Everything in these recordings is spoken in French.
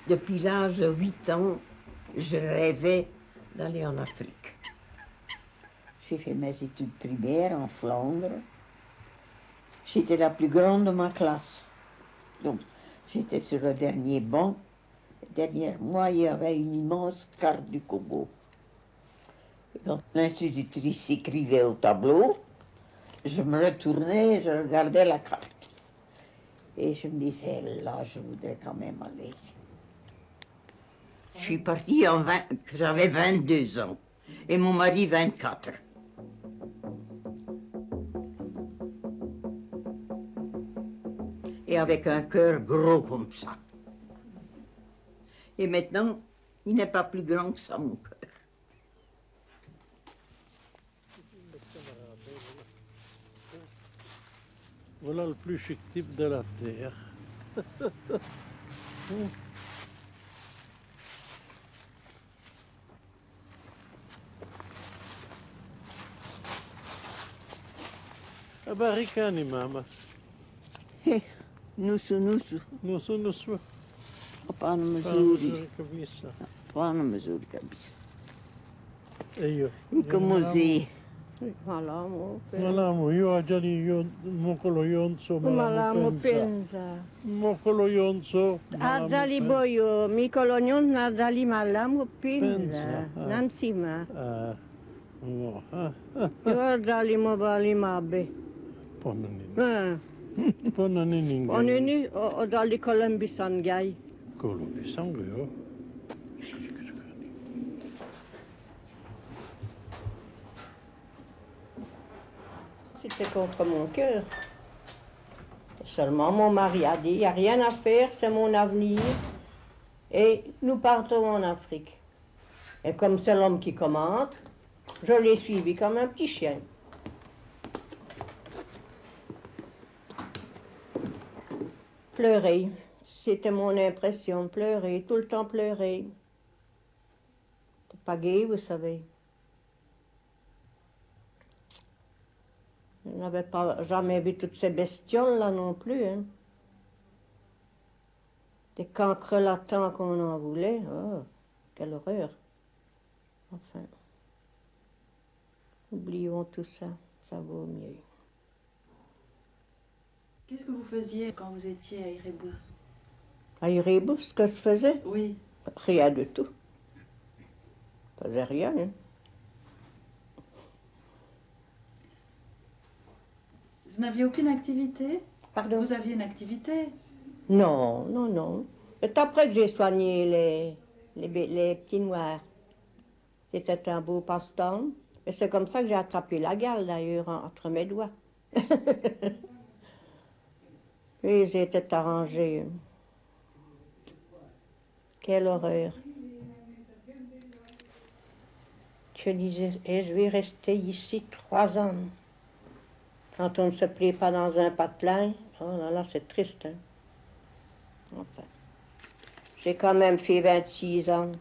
Depuis l'âge de 8 ans, je rêvais d'aller en Afrique. J'ai fait mes études primaires en Flandre. J'étais la plus grande de ma classe. Donc, j'étais sur le dernier banc. Derrière moi, il y avait une immense carte du Congo. Et quand l'institutrice écrivait au tableau, je me retournais et je regardais la carte. Et je me disais, là, je voudrais quand même aller. Je suis partie j'avais 22 ans et mon mari 24. Et avec un cœur gros comme ça. Et maintenant, il n'est pas plus grand que ça, mon cœur. Voilà le plus chic type de la Terre. Abarikani, mama. Nusu. Nusu. Hapana mzuri kabisa. Eyo. Ikomozi. Malamu, io ajali mokolo yonso Malamu penza. Mokolo yonso. Ajali boyo, mikolo nyonso ajali malamu penza. Penza. Nansima. No. Io ajali mobali mabe. Ponanini. Ponanini. Onini ajali Colombi Sangay. Colombi Sangay. C'était contre mon cœur. Seulement mon mari a dit, il n'y a rien à faire, c'est mon avenir. Et nous partons en Afrique. Et comme c'est l'homme qui commande, je l'ai suivi comme un petit chien. Pleurer, c'était mon impression, pleurer, tout le temps pleurer. C'est pas gai, vous savez. Je n'avais pas jamais vu toutes ces bestioles-là non plus. Hein. Des cancres latents qu'on en voulait. Oh, quelle horreur. Enfin, oublions tout ça, ça vaut mieux. Qu'est-ce que vous faisiez quand vous étiez à Irébu? À Irébu, ce que je faisais? Oui. Rien du tout. Je faisais rien. Hein. Vous n'aviez aucune activité? Pardon? Vous aviez une activité? Non. C'est après que j'ai soigné les petits noirs. C'était un beau passe-temps. Et c'est comme ça que j'ai attrapé la gale, d'ailleurs, entre mes doigts. Puis ils étaient arrangés. Quelle horreur. Je disais, et je vais rester ici 3 ans. Quand on ne se plaît pas dans un patelin, oh là là, c'est triste. Hein? Enfin, j'ai quand même fait 26 ans.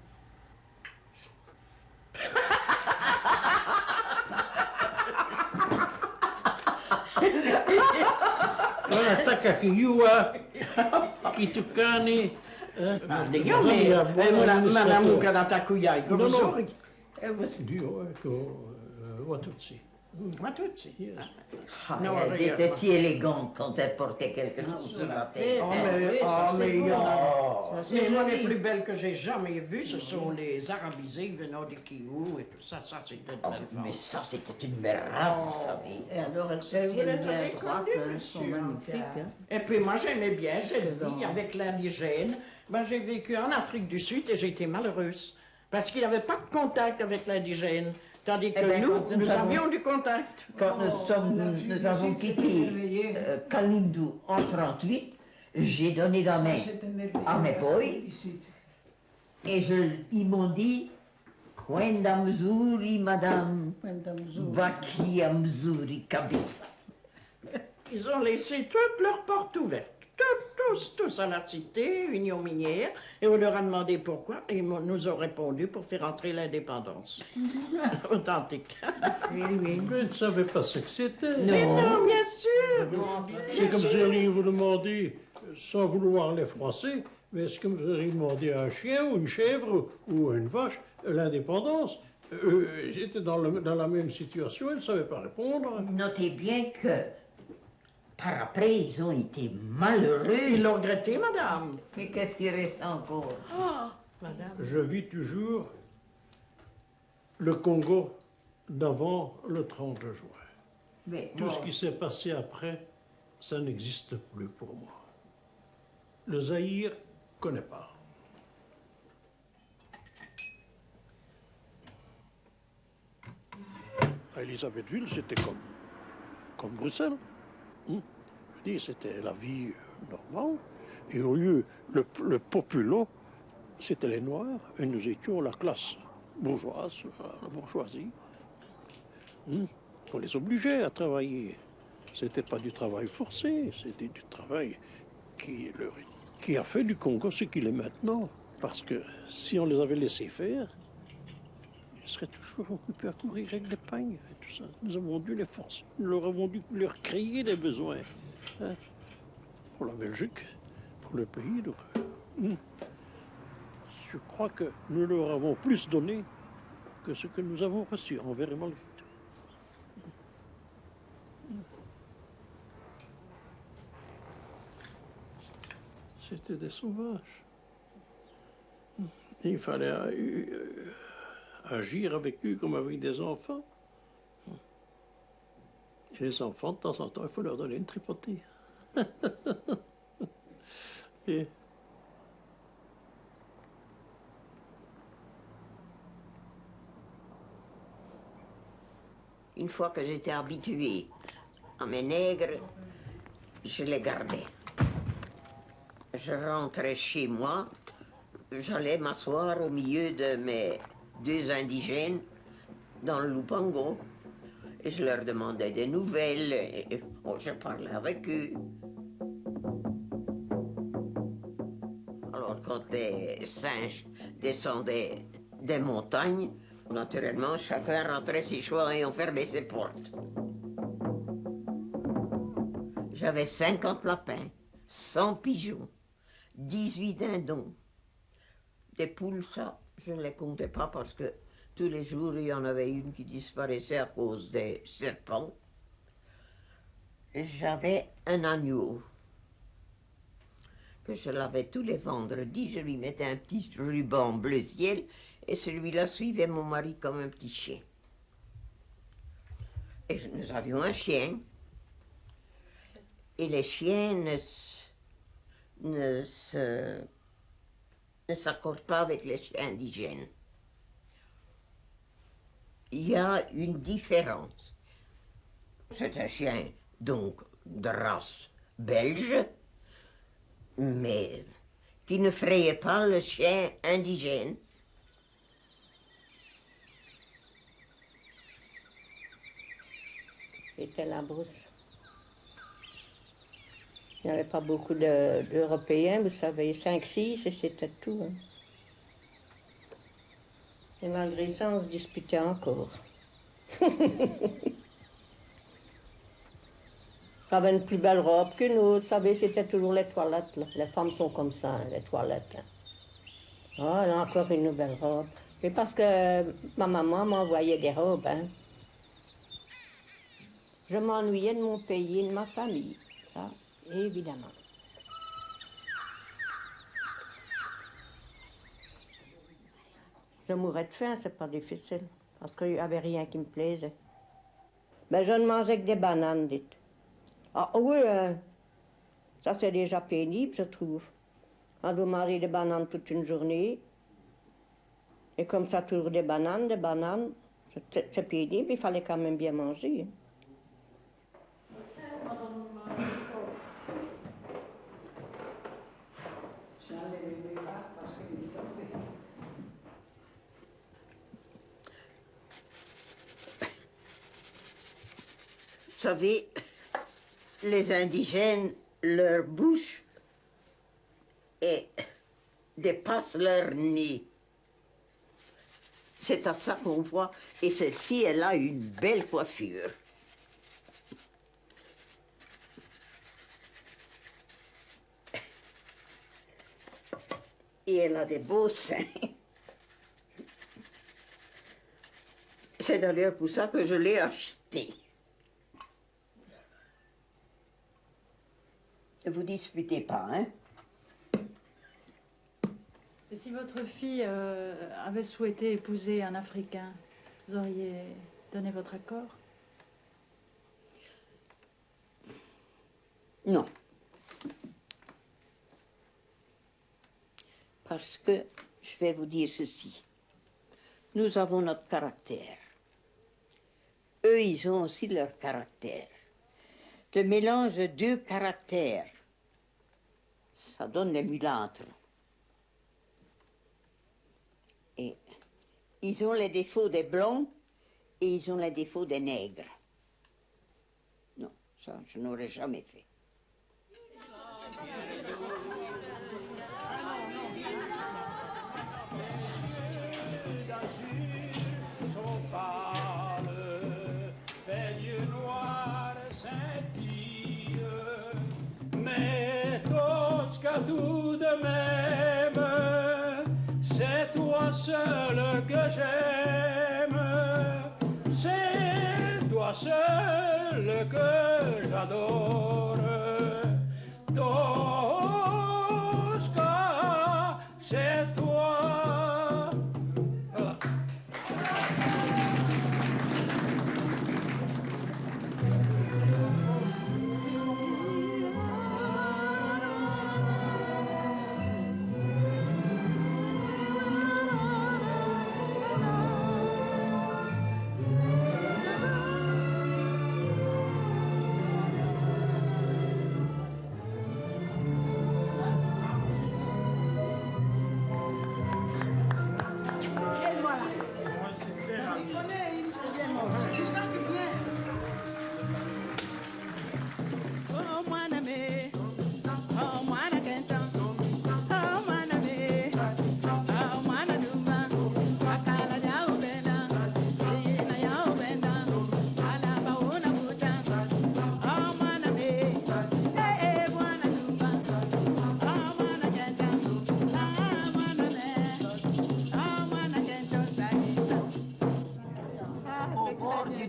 Voilà, takakiyua, kitukani. Madame Kanatakuya, No. Dio, ecco, Watutsi. Watutsi. Elles étaient si élégantes quand elles portaient quelque chose sur la tête. Mais moi, les plus belles que j'ai jamais vues, ce sont les arabisées venant de Kiou et tout ça. Ça, c'était une belle Mais ça, c'était une belle race, vous savez. Et alors, elles se tiennent bien droites, elles sont magnifiques. Hein. Et puis moi, j'aimais bien cette vie avec l'indigène. Ben, j'ai vécu en Afrique du Sud et j'ai été malheureuse. Parce qu'il n'y avait pas de contact avec l'indigène. Tandis que nous avions du contact. Quand nous avons quitté Kalundu en 1938, j'ai donné la main à mes boys et ils m'ont dit Kwenda mzuri, madame, bakia mzuri kabisa. Ils ont laissé toutes leurs portes ouvertes. Tous à la cité, Union minière, et on leur a demandé pourquoi, et ils nous ont répondu pour faire entrer l'indépendance. Authentique. Mais ne savais pas ce que c'était. Non, bien sûr. C'est comme si on vous demandait, sans vouloir les Français, Mais est-ce que vous auriez demandé à un chien ou une chèvre ou à une vache l'indépendance? J'étais dans la même situation, ils ne savaient pas répondre. Notez bien que par après, ils ont été malheureux. Ils l'ont regretté, madame. Mais qu'est-ce qui reste encore? Ah, madame. Je vis toujours le Congo d'avant le 30 juin. Mais Tout moi, ce qui s'est passé après, ça n'existe plus pour moi. Le Zaïre, je ne connais pas. À Elisabethville, c'était comme Bruxelles. Je dis, c'était la vie normale. Et au lieu, le populo, c'était les Noirs, et nous étions la classe bourgeoise, la bourgeoisie. On les obligeait à travailler. C'était pas du travail forcé, c'était du travail qui a fait du Congo ce qu'il est maintenant. Parce que si on les avait laissés faire, ils seraient toujours occupés à courir avec des pagnes et tout ça. Nous avons dû les forcer, nous leur avons dû leur créer des besoins. Hein, pour la Belgique, pour le pays. Donc, je crois que nous leur avons plus donné que ce que nous avons reçu envers et malgré tout. C'était des sauvages. Et il fallait agir avec eux comme avec des enfants. Et les enfants, de temps en temps, il faut leur donner une tripotée. Et une fois que j'étais habituée à mes nègres, je les gardais. Je rentrais chez moi, j'allais m'asseoir au milieu de mes deux indigènes dans le Lupango et je leur demandais des nouvelles et je parlais avec eux. Alors quand les singes descendaient des montagnes, naturellement chacun rentrait chez soi et on fermait ses portes. J'avais 50 lapins, 100 pigeons, 18 dindons. Des poules, ça, je ne les comptais pas parce que tous les jours, il y en avait une qui disparaissait à cause des serpents. J'avais un agneau que je lavais tous les vendredis. Je lui mettais un petit ruban bleu ciel et celui-là suivait mon mari comme un petit chien. Et nous avions un chien. Et les chiens ne s'accordent pas avec les chiens indigènes. Il y a une différence. C'est un chien, donc, de race belge, mais qui ne frayait pas le chien indigène. C'était la brousse. Il n'y avait pas beaucoup d'Européens, vous savez, 5, 6 et c'était tout. Hein. Et malgré ça, on se disputait encore. J'avais une plus belle robe qu'une autre, vous savez, c'était toujours les toilettes. Là. Les femmes sont comme ça, hein, les toilettes. Hein. Oh, elle a encore une nouvelle robe. Et parce que ma maman m'envoyait des robes, hein. Je m'ennuyais de mon pays et de ma famille, ça, évidemment. Je mourais de faim, c'est pas difficile, parce qu'il n'y avait rien qui me plaisait. Mais je ne mangeais que des bananes, dites. Ah oui, ça c'est déjà pénible, je trouve. On doit manger des bananes toute une journée. Et comme ça, toujours des bananes, c'est pénible, il fallait quand même bien manger. Vous savez, les indigènes, leur bouche dépasse leur nez. C'est à ça qu'on voit. Et celle-ci, elle a une belle coiffure. Et elle a des beaux seins. C'est d'ailleurs pour ça que je l'ai achetée. Ne vous disputez pas, hein? Et si votre fille avait souhaité épouser un Africain, vous auriez donné votre accord? Non. Parce que, je vais vous dire ceci, nous avons notre caractère. Eux, ils ont aussi leur caractère. Le mélange de deux caractères, ça donne les mulâtres. Et ils ont les défauts des blancs et ils ont les défauts des nègres. Non, ça, je n'aurais jamais fait. Mais Tosca, tout de même, c'est toi seul que j'aime, c'est toi seul que j'adore. Tosca, c'est toi. Voilà.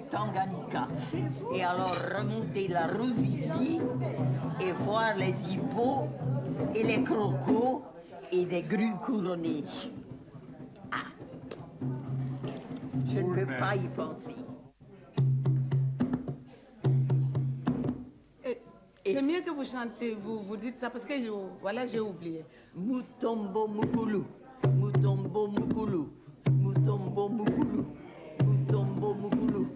Tanganyika. Et alors remonter la Ruzizi et voir les hippos et les crocos et des grues couronnées. Ah, je ne peux pas y penser. C'est mieux que vous chantez, vous dites ça parce que voilà, j'ai oublié. Mutombo mukulu, mutombo mukulu, mutombo mukulu, mutombo mukulu.